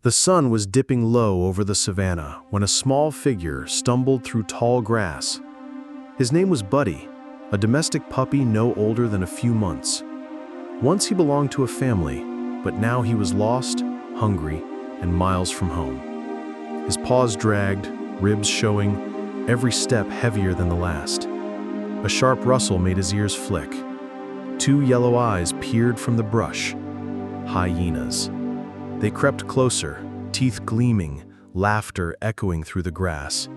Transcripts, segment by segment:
The sun was dipping low over the savannah when a small figure stumbled through tall grass. His name was Buddy, a domestic puppy no older than a few months. Once he belonged to a family, but now he was lost, hungry, and miles from home. His paws dragged, ribs showing, every step heavier than the last. A sharp rustle made his ears flick. Two yellow eyes peered from the brush. Hyenas. They crept closer, teeth gleaming, laughter echoing through the grass.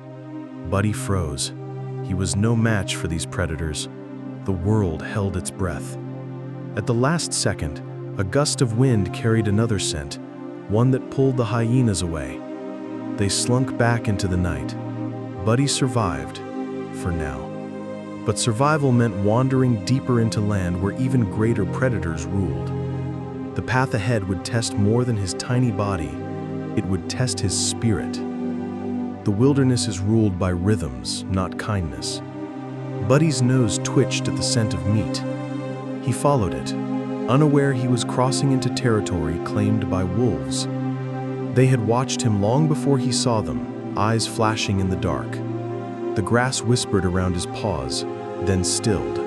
Buddy froze. He was no match for these predators. The world held its breath. At the last second, a gust of wind carried another scent, one that pulled the hyenas away. They slunk back into the night. Buddy survived, for now. But survival meant wandering deeper into land where even greater predators ruled. The path ahead would test more than his tiny body. It would test his spirit. The wilderness is ruled by rhythms, not kindness. Buddy's nose twitched at the scent of meat. He followed it, unaware he was crossing into territory claimed by wolves. They had watched him long before he saw them, eyes flashing in the dark. The grass whispered around his paws, then stilled.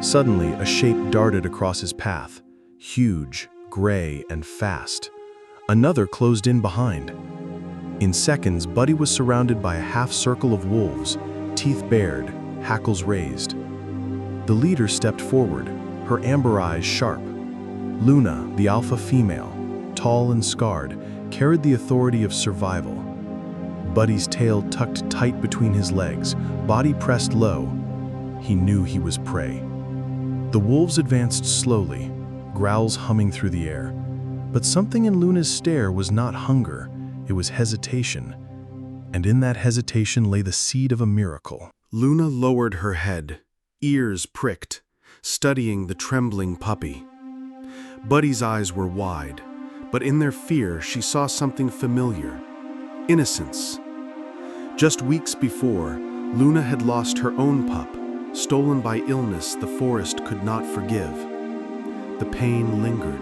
Suddenly, a shape darted across his path. Huge, gray, and fast. Another closed in behind. In seconds, Buddy was surrounded by a half-circle of wolves, teeth bared, hackles raised. The leader stepped forward, her amber eyes sharp. Luna, the alpha female, tall and scarred, carried the authority of survival. Buddy's tail tucked tight between his legs, body pressed low. He knew he was prey. The wolves advanced slowly, growls humming through the air. But something in Luna's stare was not hunger, it was hesitation. And in that hesitation lay the seed of a miracle. Luna lowered her head, ears pricked, studying the trembling puppy. Buddy's eyes were wide, but in their fear she saw something familiar. Innocence. Just weeks before, Luna had lost her own pup, stolen by illness the forest could not forgive. The pain lingered,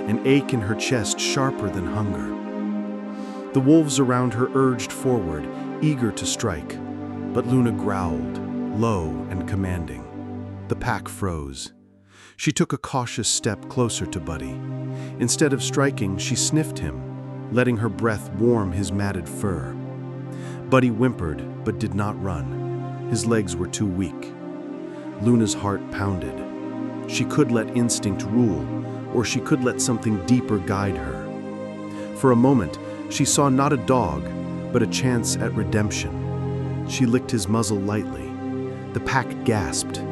an ache in her chest sharper than hunger. The wolves around her urged forward, eager to strike, but Luna growled, low and commanding. The pack froze. She took a cautious step closer to Buddy. Instead of striking, she sniffed him, letting her breath warm his matted fur. Buddy whimpered, but did not run. His legs were too weak. Luna's heart pounded. She could let instinct rule, or she could let something deeper guide her. For a moment, she saw not a dog, but a chance at redemption. She licked his muzzle lightly. The pack gasped,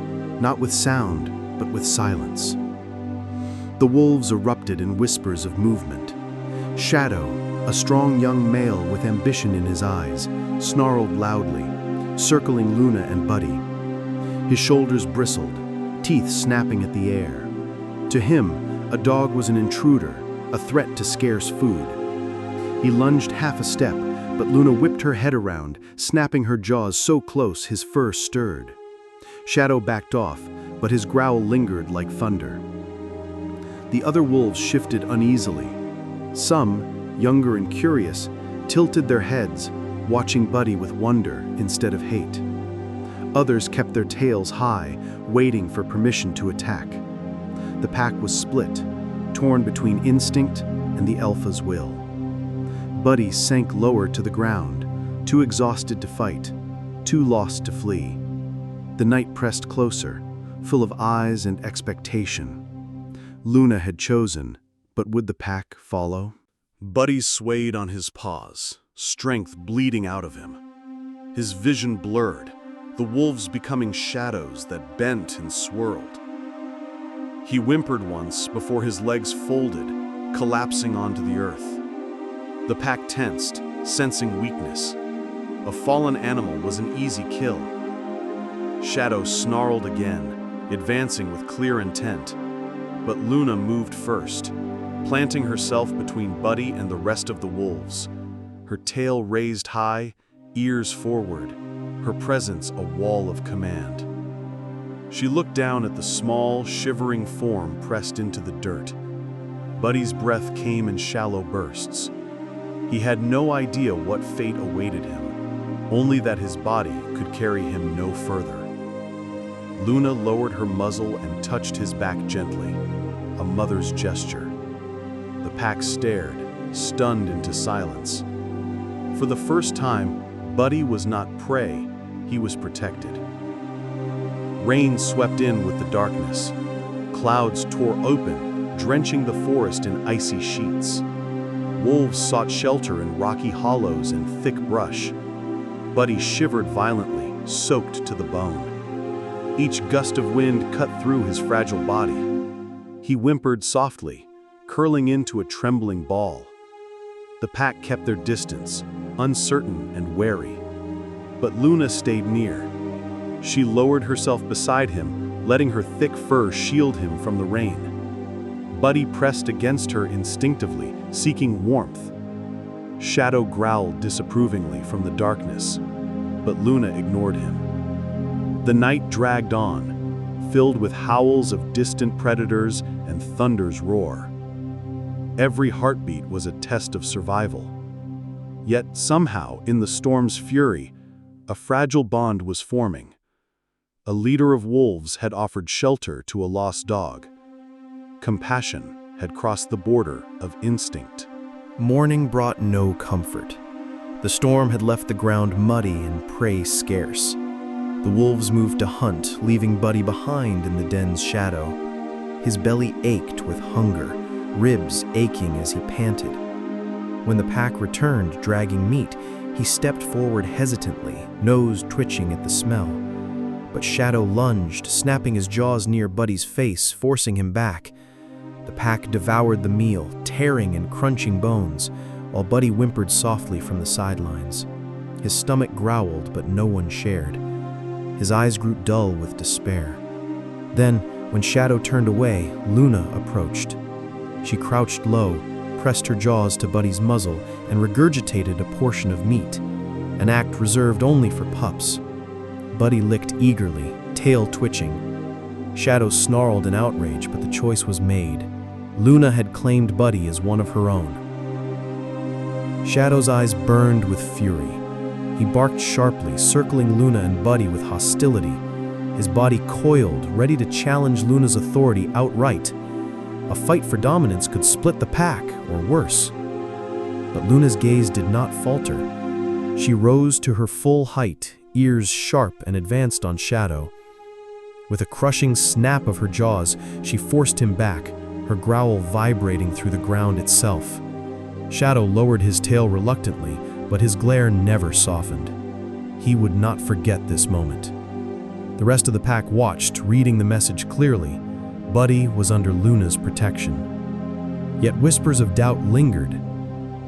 not with sound, but with silence. The wolves erupted in whispers of movement. Shadow, a strong young male with ambition in his eyes, snarled loudly, circling Luna and Buddy. His shoulders bristled, teeth snapping at the air. To him, a dog was an intruder, a threat to scarce food. He lunged half a step, but Luna whipped her head around, snapping her jaws so close his fur stirred. Shadow backed off, but his growl lingered like thunder. The other wolves shifted uneasily. Some, younger and curious, tilted their heads, watching Buddy with wonder instead of hate. Others kept their tails high, waiting for permission to attack. The pack was split, torn between instinct and the alpha's will. Buddy sank lower to the ground, too exhausted to fight, too lost to flee. The night pressed closer, full of eyes and expectation. Luna had chosen, but would the pack follow? Buddy swayed on his paws, strength bleeding out of him. His vision blurred, the wolves becoming shadows that bent and swirled. He whimpered once before his legs folded, collapsing onto the earth. The pack tensed, sensing weakness. A fallen animal was an easy kill. Shadow snarled again, advancing with clear intent. But Luna moved first, planting herself between Buddy and the rest of the wolves. Her tail raised high, ears forward, her presence a wall of command. She looked down at the small, shivering form pressed into the dirt. Buddy's breath came in shallow bursts. He had no idea what fate awaited him, only that his body could carry him no further. Luna lowered her muzzle and touched his back gently, a mother's gesture. The pack stared, stunned into silence. For the first time, Buddy was not prey, he was protected. Rain swept in with the darkness. Clouds tore open, drenching the forest in icy sheets. Wolves sought shelter in rocky hollows and thick brush. Buddy shivered violently, soaked to the bone. Each gust of wind cut through his fragile body. He whimpered softly, curling into a trembling ball. The pack kept their distance, uncertain and wary. But Luna stayed near. She lowered herself beside him, letting her thick fur shield him from the rain. Buddy pressed against her instinctively, seeking warmth. Shadow growled disapprovingly from the darkness, but Luna ignored him. The night dragged on, filled with howls of distant predators and thunder's roar. Every heartbeat was a test of survival. Yet somehow, in the storm's fury, a fragile bond was forming. A leader of wolves had offered shelter to a lost dog. Compassion had crossed the border of instinct. Morning brought no comfort. The storm had left the ground muddy and prey scarce. The wolves moved to hunt, leaving Buddy behind in the den's shadow. His belly ached with hunger, ribs aching as he panted. When the pack returned, dragging meat, he stepped forward hesitantly, nose twitching at the smell. But Shadow lunged, snapping his jaws near Buddy's face, forcing him back. The pack devoured the meal, tearing and crunching bones, while Buddy whimpered softly from the sidelines. His stomach growled, but no one shared. His eyes grew dull with despair. Then, when Shadow turned away, Luna approached. She crouched low, pressed her jaws to Buddy's muzzle, and regurgitated a portion of meat, an act reserved only for pups. Buddy licked eagerly, tail twitching. Shadow snarled in outrage, but the choice was made. Luna had claimed Buddy as one of her own. Shadow's eyes burned with fury. He barked sharply, circling Luna and Buddy with hostility. His body coiled, ready to challenge Luna's authority outright. A fight for dominance could split the pack, or worse. But Luna's gaze did not falter. She rose to her full height, ears sharp, and advanced on Shadow. With a crushing snap of her jaws, she forced him back, her growl vibrating through the ground itself. Shadow lowered his tail reluctantly, but his glare never softened. He would not forget this moment. The rest of the pack watched, reading the message clearly. Buddy was under Luna's protection. Yet whispers of doubt lingered.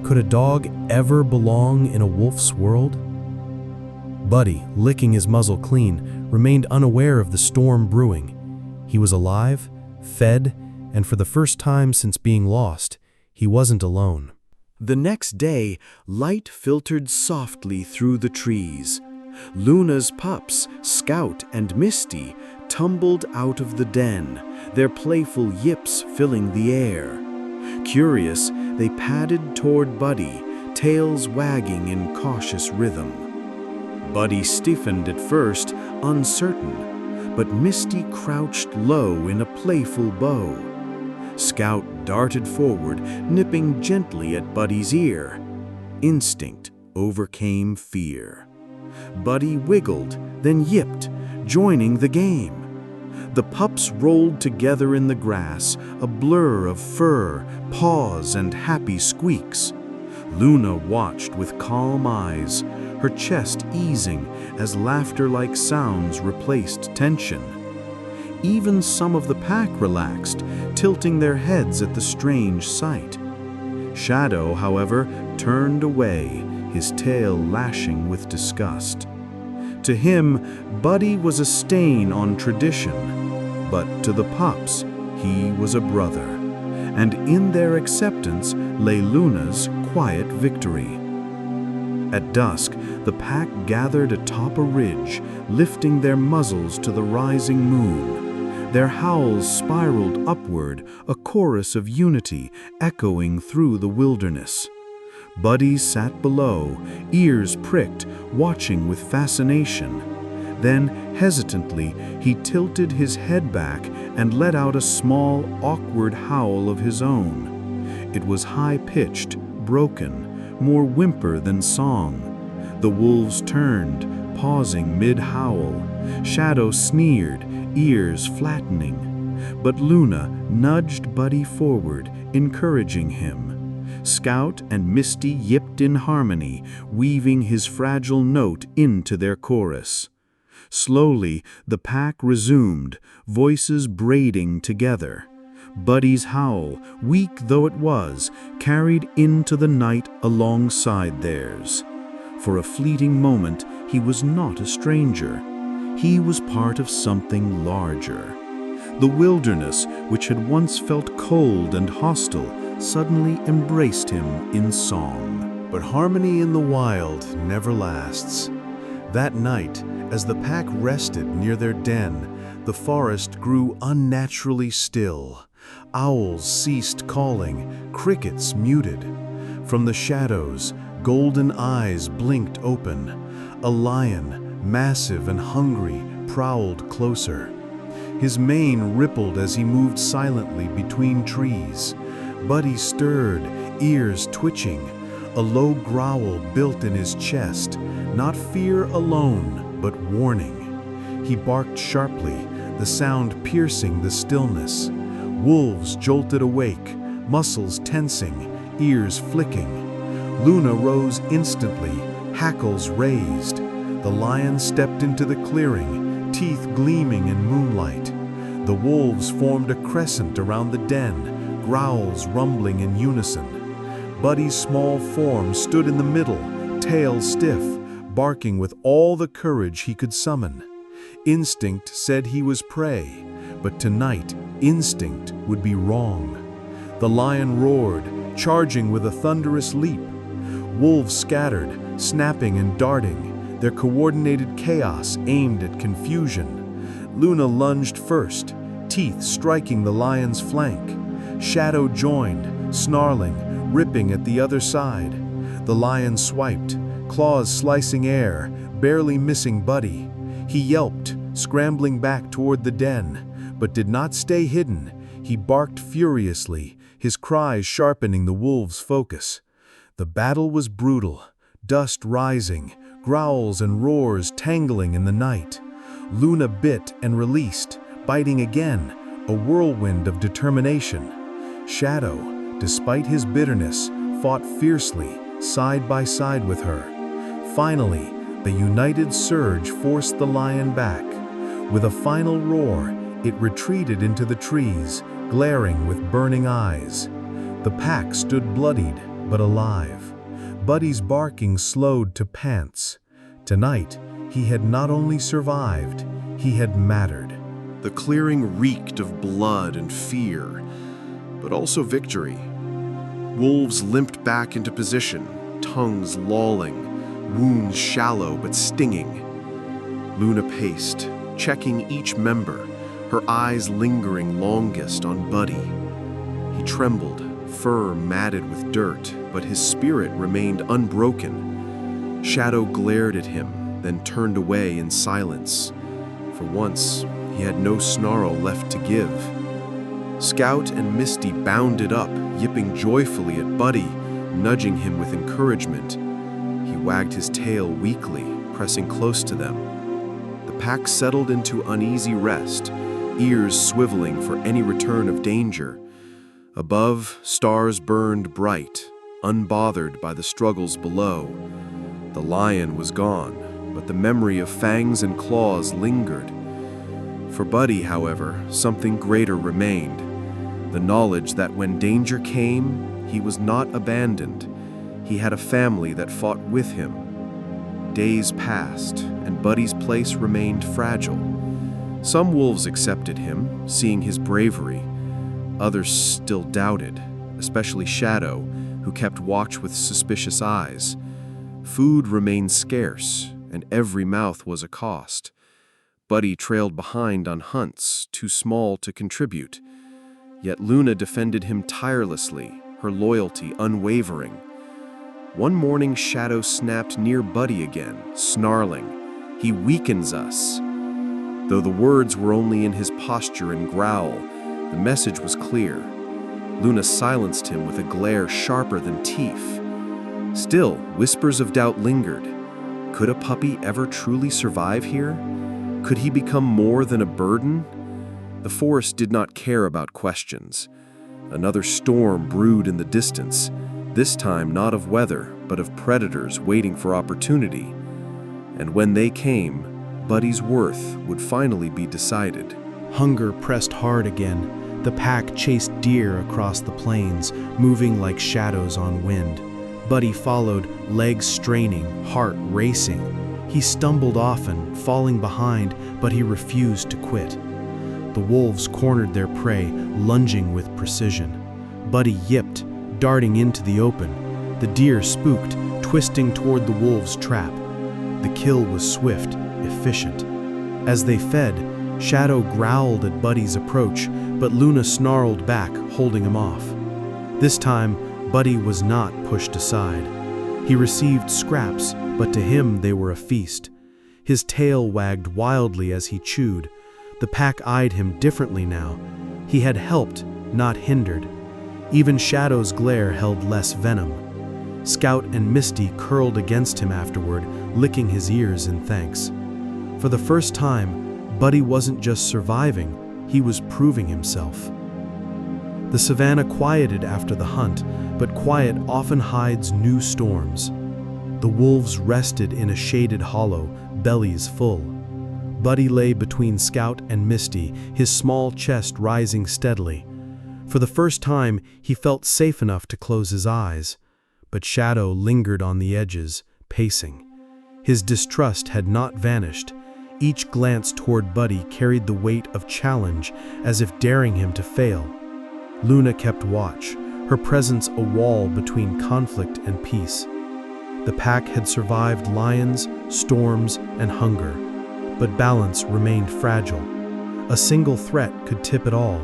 Could a dog ever belong in a wolf's world? Buddy, licking his muzzle clean, remained unaware of the storm brewing. He was alive, fed, and for the first time since being lost, he wasn't alone. The next day, light filtered softly through the trees. Luna's pups, Scout and Misty, tumbled out of the den, their playful yips filling the air. Curious, they padded toward Buddy, tails wagging in cautious rhythm. Buddy stiffened at first, uncertain, but Misty crouched low in a playful bow. Scout darted forward, nipping gently at Buddy's ear. Instinct overcame fear. Buddy wiggled, then yipped, joining the game. The pups rolled together in the grass, a blur of fur, paws, and happy squeaks. Luna watched with calm eyes, her chest easing as laughter-like sounds replaced tension. Even some of the pack relaxed, tilting their heads at the strange sight. Shadow, however, turned away, his tail lashing with disgust. To him, Buddy was a stain on tradition, but to the pups, he was a brother, and in their acceptance lay Luna's quiet victory. At dusk, the pack gathered atop a ridge, lifting their muzzles to the rising moon. Their howls spiraled upward, a chorus of unity echoing through the wilderness. Buddy sat below, ears pricked, watching with fascination. Then, hesitantly, he tilted his head back and let out a small, awkward howl of his own. It was high-pitched, broken, more whimper than song. The wolves turned, pausing mid-howl. Shadow sneered, ears flattening. But Luna nudged Buddy forward, encouraging him. Scout and Misty yipped in harmony, weaving his fragile note into their chorus. Slowly, the pack resumed, voices braiding together. Buddy's howl, weak though it was, carried into the night alongside theirs. For a fleeting moment, he was not a stranger. He was part of something larger. The wilderness, which had once felt cold and hostile, suddenly embraced him in song. But harmony in the wild never lasts. That night, as the pack rested near their den, the forest grew unnaturally still. Owls ceased calling, crickets muted. From the shadows, golden eyes blinked open. A lion, massive and hungry, prowled closer. His mane rippled as he moved silently between trees. Buddy stirred, ears twitching. A low growl built in his chest, not fear alone, but warning. He barked sharply, the sound piercing the stillness. Wolves jolted awake, muscles tensing, ears flicking. Luna rose instantly, hackles raised. The lion stepped into the clearing, teeth gleaming in moonlight. The wolves formed a crescent around the den, growls rumbling in unison. Buddy's small form stood in the middle, tail stiff, barking with all the courage he could summon. Instinct said he was prey, but tonight, instinct would be wrong. The lion roared, charging with a thunderous leap. Wolves scattered, snapping and darting, their coordinated chaos aimed at confusion. Luna lunged first, teeth striking the lion's flank. Shadow joined, snarling, ripping at the other side. The lion swiped, claws slicing air, barely missing Buddy. He yelped, scrambling back toward the den, but did not stay hidden. He barked furiously, his cries sharpening the wolves' focus. The battle was brutal, dust rising, growls and roars tangling in the night. Luna bit and released, biting again, a whirlwind of determination. Shadow, despite his bitterness, fought fiercely, side by side with her. Finally, the united surge forced the lion back. With a final roar, it retreated into the trees, glaring with burning eyes. The pack stood bloodied, but alive. Buddy's barking slowed to pants. Tonight, he had not only survived, he had mattered. The clearing reeked of blood and fear, but also victory. Wolves limped back into position, tongues lolling, wounds shallow but stinging. Luna paced, checking each member, her eyes lingering longest on Buddy. He trembled, fur matted with dirt, but his spirit remained unbroken. Shadow glared at him, then turned away in silence. For once, he had no snarl left to give. Scout and Misty bounded up, yipping joyfully at Buddy, nudging him with encouragement. He wagged his tail weakly, pressing close to them. The pack settled into uneasy rest, ears swiveling for any return of danger. Above, stars burned bright, unbothered by the struggles below. The lion was gone, but the memory of fangs and claws lingered. For Buddy, however, something greater remained. The knowledge that when danger came, he was not abandoned. He had a family that fought with him. Days passed, and Buddy's place remained fragile. Some wolves accepted him, seeing his bravery. Others still doubted, especially Shadow, who kept watch with suspicious eyes. Food remained scarce, and every mouth was a cost. Buddy trailed behind on hunts, too small to contribute. Yet Luna defended him tirelessly, her loyalty unwavering. One morning, Shadow snapped near Buddy again, snarling, "He weakens us." Though the words were only in his posture and growl, the message was clear. Luna silenced him with a glare sharper than teeth. Still, whispers of doubt lingered. Could a puppy ever truly survive here? Could he become more than a burden? The forest did not care about questions. Another storm brewed in the distance, this time not of weather, but of predators waiting for opportunity. And when they came, Buddy's worth would finally be decided. Hunger pressed hard again. The pack chased deer across the plains, moving like shadows on wind. Buddy followed, legs straining, heart racing. He stumbled often, falling behind, but he refused to quit. The wolves cornered their prey, lunging with precision. Buddy yipped, darting into the open. The deer spooked, twisting toward the wolves' trap. The kill was swift, efficient. As they fed, Shadow growled at Buddy's approach, but Luna snarled back, holding him off. This time, Buddy was not pushed aside. He received scraps, but to him they were a feast. His tail wagged wildly as he chewed. The pack eyed him differently now. He had helped, not hindered. Even Shadow's glare held less venom. Scout and Misty curled against him afterward, licking his ears in thanks. For the first time, Buddy wasn't just surviving, he was proving himself. The savannah quieted after the hunt, but quiet often hides new storms. The wolves rested in a shaded hollow, bellies full. Buddy lay between Scout and Misty, his small chest rising steadily. For the first time, he felt safe enough to close his eyes, but Shadow lingered on the edges, pacing. His distrust had not vanished. Each glance toward Buddy carried the weight of challenge, as if daring him to fail. Luna kept watch, her presence a wall between conflict and peace. The pack had survived lions, storms, and hunger, but balance remained fragile. A single threat could tip it all.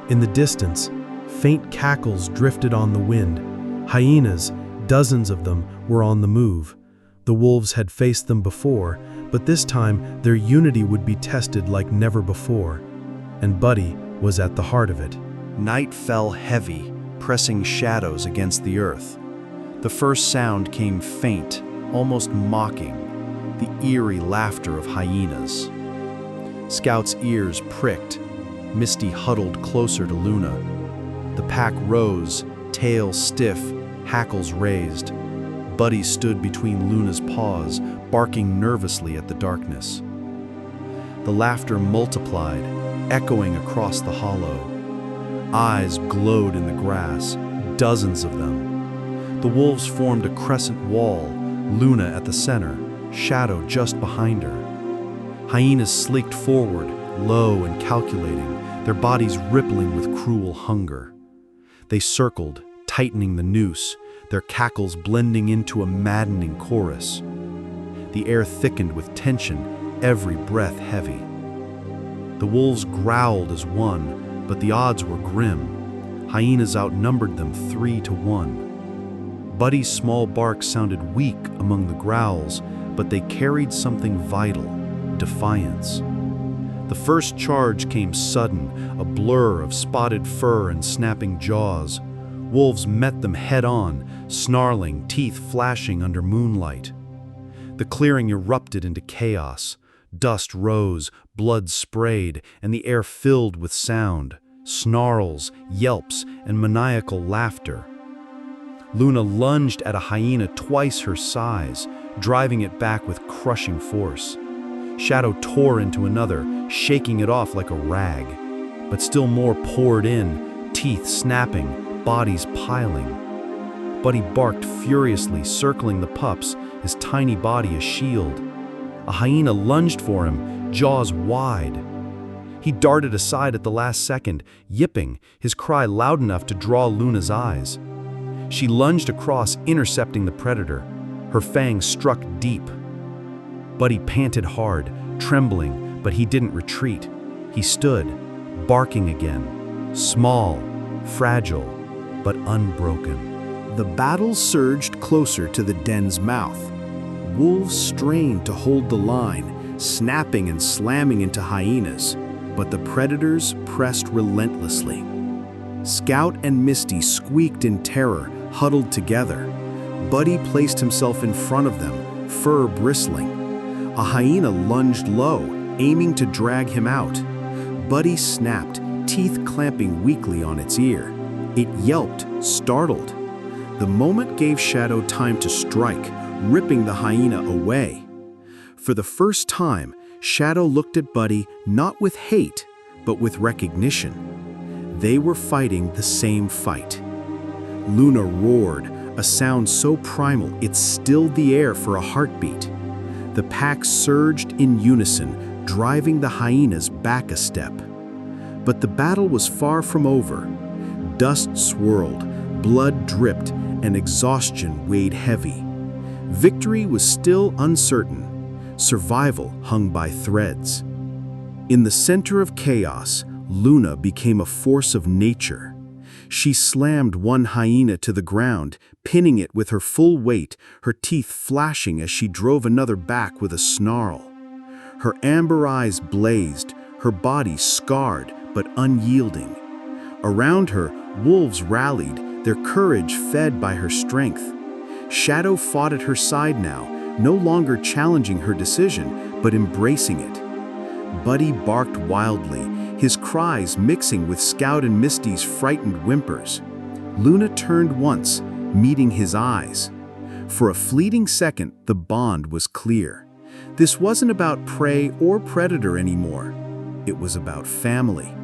In the distance, faint cackles drifted on the wind. Hyenas, dozens of them, were on the move. The wolves had faced them before, but this time their unity would be tested like never before. And Buddy was at the heart of it. Night fell heavy, pressing shadows against the earth. The first sound came faint, almost mocking, the eerie laughter of hyenas. Scout's ears pricked. Misty huddled closer to Luna. The pack rose, tail stiff, hackles raised. Buddy stood between Luna's paws, barking nervously at the darkness. The laughter multiplied, echoing across the hollow. Eyes glowed in the grass, dozens of them. The wolves formed a crescent wall, Luna at the center, Shadow just behind her. Hyenas slinked forward, low and calculating, their bodies rippling with cruel hunger. They circled, tightening the noose, their cackles blending into a maddening chorus. The air thickened with tension, every breath heavy. The wolves growled as one, but the odds were grim. Hyenas outnumbered them 3-1. Buddy's small bark sounded weak among the growls, but they carried something vital, defiance. The first charge came sudden, a blur of spotted fur and snapping jaws. Wolves met them head-on, snarling, teeth flashing under moonlight. The clearing erupted into chaos. Dust rose, blood sprayed, and the air filled with sound, snarls, yelps, and maniacal laughter. Luna lunged at a hyena twice her size, driving it back with crushing force. Shadow tore into another, shaking it off like a rag. But still more poured in, teeth snapping, bodies piling. Buddy barked furiously, circling the pups, his tiny body a shield. A hyena lunged for him, jaws wide. He darted aside at the last second, yipping, his cry loud enough to draw Luna's eyes. She lunged across, intercepting the predator. Her fangs struck deep. Buddy panted hard, trembling, but he didn't retreat. He stood, barking again, small, fragile, but unbroken. The battle surged closer to the den's mouth. Wolves strained to hold the line, snapping and slamming into hyenas, but the predators pressed relentlessly. Scout and Misty squeaked in terror, huddled together. Buddy placed himself in front of them, fur bristling. A hyena lunged low, aiming to drag him out. Buddy snapped, teeth clamping weakly on its ear. It yelped, startled. The moment gave Shadow time to strike, ripping the hyena away. For the first time, Shadow looked at Buddy not with hate, but with recognition. They were fighting the same fight. Luna roared, a sound so primal it stilled the air for a heartbeat. The pack surged in unison, driving the hyenas back a step. But the battle was far from over. Dust swirled, blood dripped, and exhaustion weighed heavy. Victory was still uncertain. Survival hung by threads. In the center of chaos, Luna became a force of nature. She slammed one hyena to the ground, pinning it with her full weight, her teeth flashing as she drove another back with a snarl. Her amber eyes blazed, her body scarred but unyielding. Around her, wolves rallied, their courage fed by her strength. Shadow fought at her side now, no longer challenging her decision, but embracing it. Buddy barked wildly, his cries mixing with Scout and Misty's frightened whimpers. Luna turned once, meeting his eyes. For a fleeting second, the bond was clear. This wasn't about prey or predator anymore. It was about family.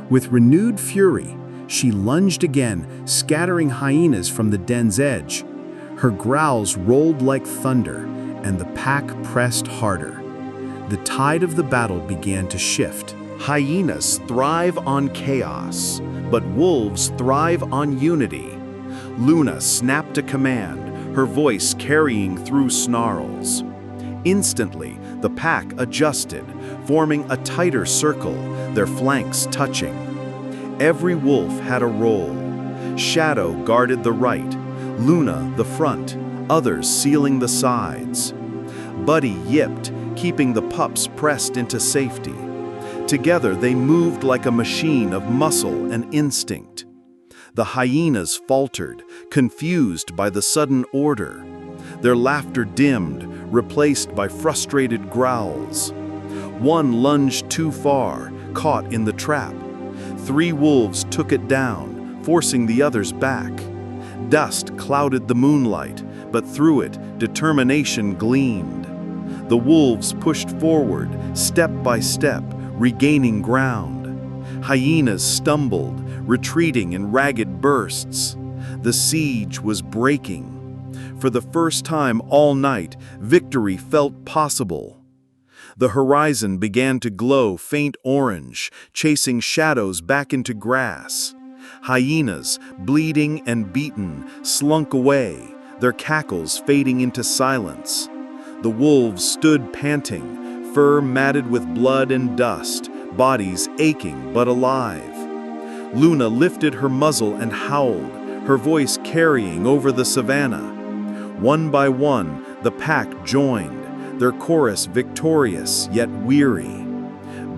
With renewed fury, she lunged again, scattering hyenas from the den's edge. Her growls rolled like thunder, and the pack pressed harder. The tide of the battle began to shift. Hyenas thrive on chaos, but wolves thrive on unity. Luna snapped a command, her voice carrying through snarls. Instantly, the pack adjusted, forming a tighter circle, their flanks touching. Every wolf had a role. Shadow guarded the right, Luna the front, others sealing the sides. Buddy yipped, keeping the pups pressed into safety. Together they moved like a machine of muscle and instinct. The hyenas faltered, confused by the sudden order. Their laughter dimmed, replaced by frustrated growls. One lunged too far, caught in the trap. 3 wolves took it down, forcing the others back. Dust clouded the moonlight, but through it, determination gleamed. The wolves pushed forward, step by step, regaining ground. Hyenas stumbled, retreating in ragged bursts. The siege was breaking. For the first time all night, victory felt possible. The horizon began to glow faint orange, chasing shadows back into grass. Hyenas, bleeding and beaten, slunk away, their cackles fading into silence. The wolves stood panting, fur matted with blood and dust, bodies aching but alive. Luna lifted her muzzle and howled, her voice carrying over the savannah. One by one, the pack joined, their chorus victorious yet weary.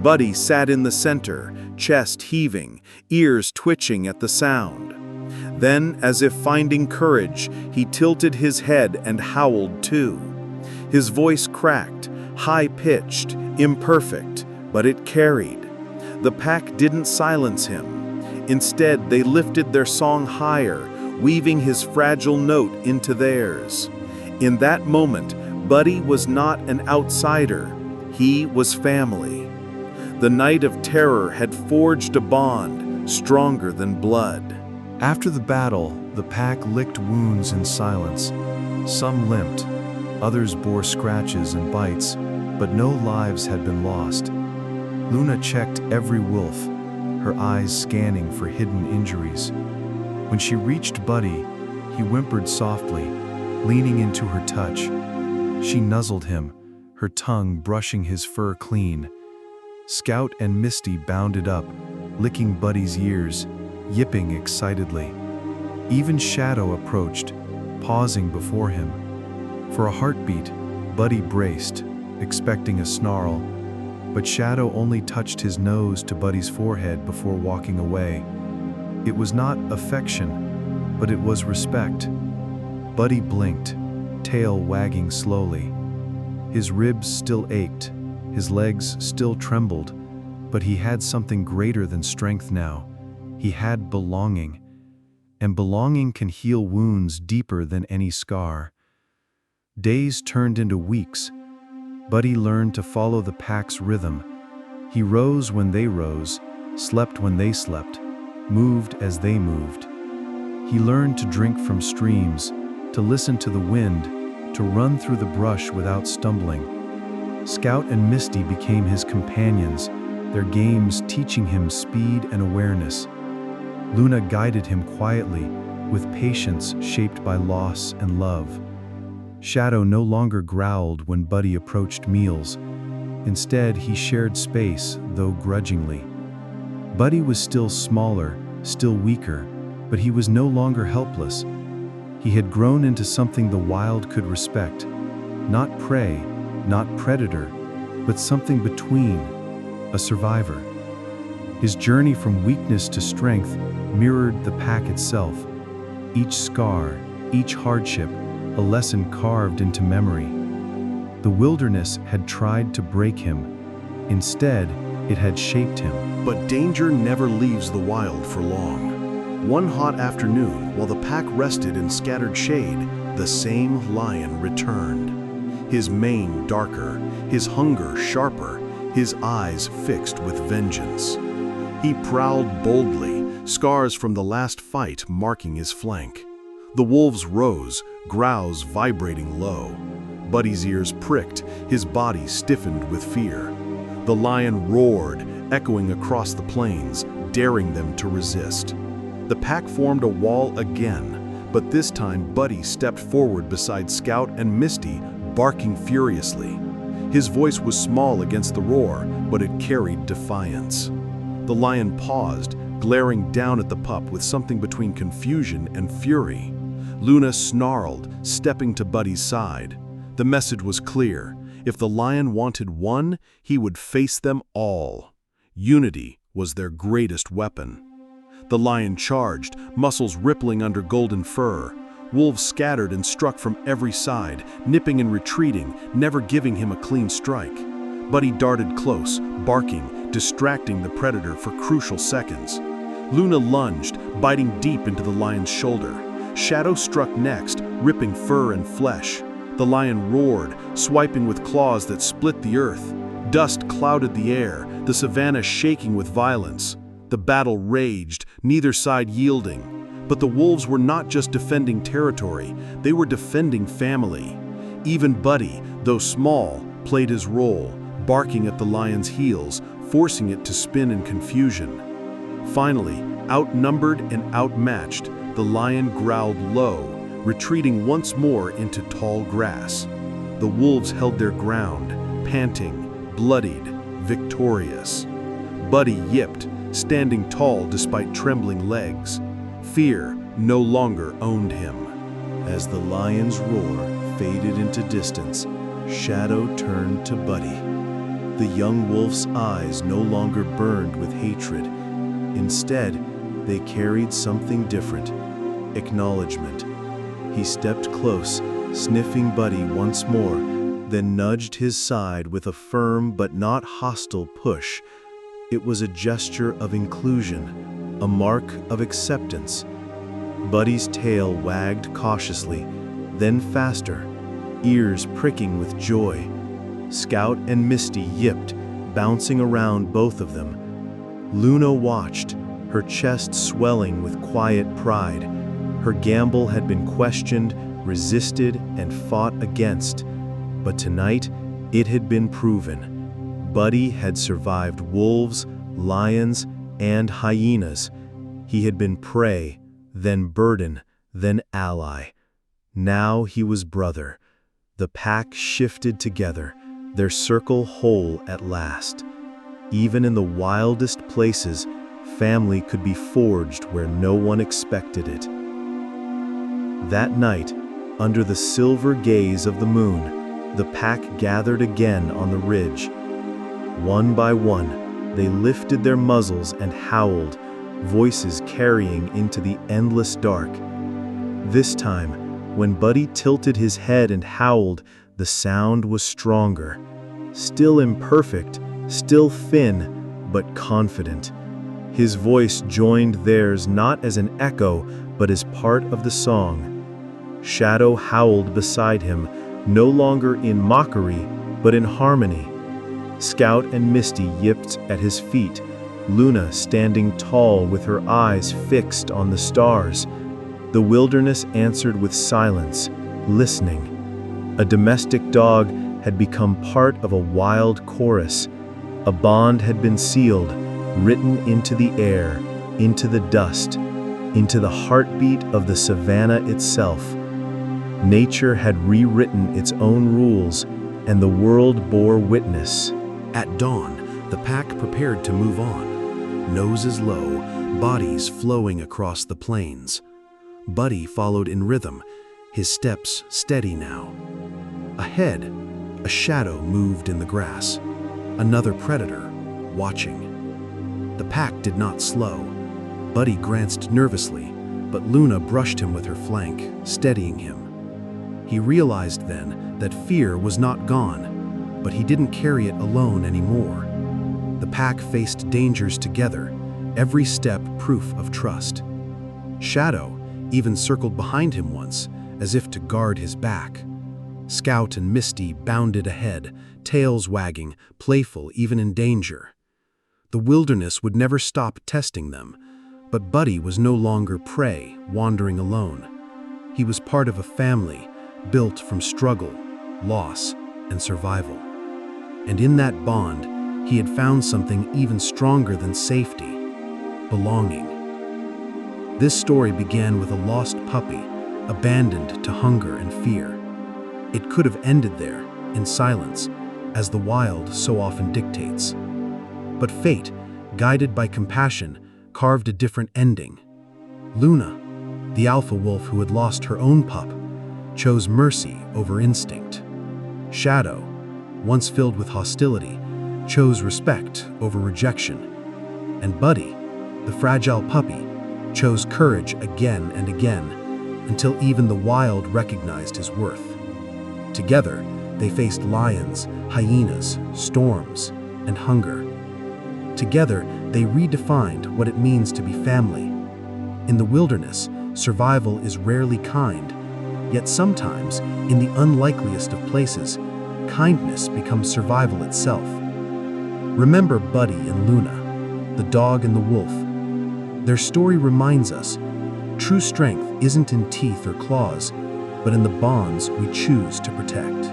Buddy sat in the center, chest heaving, ears twitching at the sound. Then, as if finding courage, he tilted his head and howled too. His voice cracked, high-pitched, imperfect, but it carried. The pack didn't silence him. Instead, they lifted their song higher, weaving his fragile note into theirs. In that moment, Buddy was not an outsider. He was family. The night of terror had forged a bond stronger than blood. After the battle, the pack licked wounds in silence. Some limped, others bore scratches and bites, but no lives had been lost. Luna checked every wolf, her eyes scanning for hidden injuries. When she reached Buddy, he whimpered softly, leaning into her touch. She nuzzled him, her tongue brushing his fur clean. Scout and Misty bounded up, licking Buddy's ears, yipping excitedly. Even Shadow approached, pausing before him. For a heartbeat, Buddy braced, expecting a snarl, but Shadow only touched his nose to Buddy's forehead before walking away. It was not affection, but it was respect. Buddy blinked, tail wagging slowly. His ribs still ached, his legs still trembled, but he had something greater than strength now. He had belonging, and belonging can heal wounds deeper than any scar. Days turned into weeks. Buddy learned to follow the pack's rhythm. He rose when they rose, slept when they slept, moved as they moved. He learned to drink from streams, to listen to the wind, to run through the brush without stumbling. Scout and Misty became his companions, their games teaching him speed and awareness. Luna guided him quietly, with patience shaped by loss and love. Shadow no longer growled when Buddy approached meals. Instead, he shared space, though grudgingly. Buddy was still smaller, still weaker, but he was no longer helpless. He had grown into something the wild could respect. Not prey, not predator, but something between, a survivor. His journey from weakness to strength mirrored the pack itself. Each scar, each hardship, a lesson carved into memory. The wilderness had tried to break him. Instead, it had shaped him. But danger never leaves the wild for long. One hot afternoon, while the pack rested in scattered shade, the same lion returned. His mane darker, his hunger sharper, his eyes fixed with vengeance. He prowled boldly, scars from the last fight marking his flank. The wolves rose, growls vibrating low. Buddy's ears pricked, his body stiffened with fear. The lion roared, echoing across the plains, daring them to resist. The pack formed a wall again, but this time Buddy stepped forward beside Scout and Misty, barking furiously. His voice was small against the roar, but it carried defiance. The lion paused, glaring down at the pup with something between confusion and fury. Luna snarled, stepping to Buddy's side. The message was clear. If the lion wanted one, he would face them all. Unity was their greatest weapon. The lion charged, muscles rippling under golden fur. Wolves scattered and struck from every side, nipping and retreating, never giving him a clean strike. Buddy darted close, barking, distracting the predator for crucial seconds. Luna lunged, biting deep into the lion's shoulder. Shadow struck next, ripping fur and flesh. The lion roared, swiping with claws that split the earth. Dust clouded the air, the savanna shaking with violence. The battle raged, neither side yielding. But the wolves were not just defending territory, they were defending family. Even Buddy, though small, played his role, barking at the lion's heels, forcing it to spin in confusion. Finally, outnumbered and outmatched, the lion growled low, retreating once more into tall grass. The wolves held their ground, panting, bloodied, victorious. Buddy yipped, standing tall despite trembling legs. Fear no longer owned him. As the lion's roar faded into distance, Shadow turned to Buddy. The young wolf's eyes no longer burned with hatred. Instead, they carried something different, acknowledgement. He stepped close, sniffing Buddy once more, then nudged his side with a firm but not hostile push. It was a gesture of inclusion, a mark of acceptance. Buddy's tail wagged cautiously, then faster, ears pricking with joy. Scout and Misty yipped, bouncing around both of them. Luna watched, her chest swelling with quiet pride. Her gamble had been questioned, resisted, and fought against. But tonight, it had been proven. Buddy had survived wolves, lions, and hyenas. He had been prey, then burden, then ally. Now he was brother. The pack shifted together, their circle whole at last. Even in the wildest places, family could be forged where no one expected it. That night, under the silver gaze of the moon, the pack gathered again on the ridge. One by one, they lifted their muzzles and howled, voices carrying into the endless dark. This time, when Buddy tilted his head and howled, the sound was stronger. Still imperfect, still thin, but confident. His voice joined theirs not as an echo, but as part of the song. Shadow howled beside him, no longer in mockery, but in harmony. Scout and Misty yipped at his feet, Luna standing tall with her eyes fixed on the stars. The wilderness answered with silence, listening. A domestic dog had become part of a wild chorus. A bond had been sealed, written into the air, into the dust, into the heartbeat of the savanna itself. Nature had rewritten its own rules, and the world bore witness. At dawn, the pack prepared to move on, noses low, bodies flowing across the plains. Buddy followed in rhythm, his steps steady now. Ahead, a shadow moved in the grass, another predator, watching. The pack did not slow. Buddy glanced nervously, but Luna brushed him with her flank, steadying him. He realized then that fear was not gone, but he didn't carry it alone anymore. The pack faced dangers together, every step proof of trust. Shadow even circled behind him once, as if to guard his back. Scout and Misty bounded ahead, tails wagging, playful even in danger. The wilderness would never stop testing them, but Buddy was no longer prey, wandering alone. He was part of a family built from struggle, loss, and survival. And in that bond, he had found something even stronger than safety: belonging. This story began with a lost puppy, abandoned to hunger and fear. It could have ended there, in silence, as the wild so often dictates. But fate, guided by compassion, carved a different ending. Luna, the alpha wolf who had lost her own pup, chose mercy over instinct. Shadow, once filled with hostility, chose respect over rejection. And Buddy, the fragile puppy, chose courage again and again, until even the wild recognized his worth. Together, they faced lions, hyenas, storms, and hunger. Together, they redefined what it means to be family. In the wilderness, survival is rarely kind, yet sometimes, in the unlikeliest of places, kindness becomes survival itself. Remember Buddy and Luna, the dog and the wolf. Their story reminds us, true strength isn't in teeth or claws, but in the bonds we choose to protect.